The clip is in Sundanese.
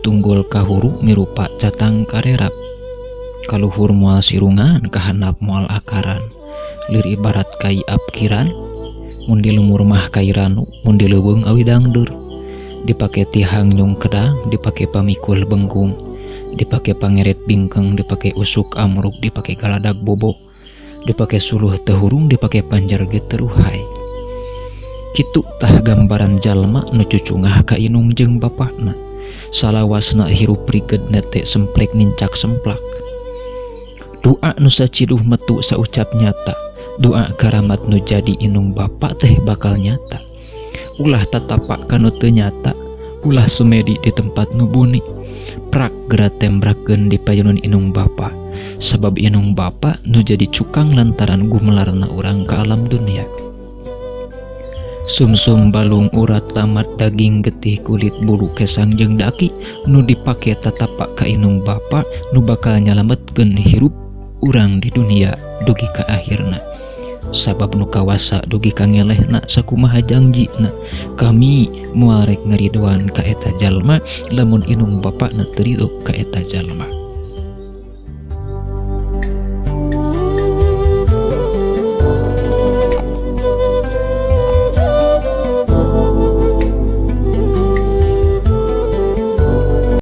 tunggul kahuru mirupa catang karerap. Kaluhur moal sirungan kahandap moal akaran. Lir ibarat kai apkiran. Mun di lumur mah kai ranu, mun di leuweung awi dangdur. Dipake tihang nyung kedang, dipake pamikul benggung, dipake pangeret bingkeng, dipake usuk amruk, dipake galadak bobo, dipake suluh tehurung, dipake panjar geteruhai. Kitu tah gambaran jalma nu cucungah ka inung jeung bapakna. Salawasna hirup riged nete semplek nincak semplak. Doa nu saciduh metu saucap nyata. Doa karamat nu jadi inung bapak teh bakal nyata. Ulah tatapak kanu teu nyata, ulah sumedi di tempat nu buni. Prak geura tembrakeun di payunan inung bapa. Sabab inung bapa nu jadi cukang lantaran gumelarna urang ka alam dunia. Sumsum balung urat tamat daging getih kulit bulu kesang jeung daki nu dipake tatapak ka inung bapa nu bakal nyalametkeun hirup urang di dunia dugi ka akhirna. Sabab nu kawasa dugi ka ngelehna sakumaha jangjina, kami moal rek ngaridoan ka eta jalma lamun inung bapana teu ridho ka eta jalma.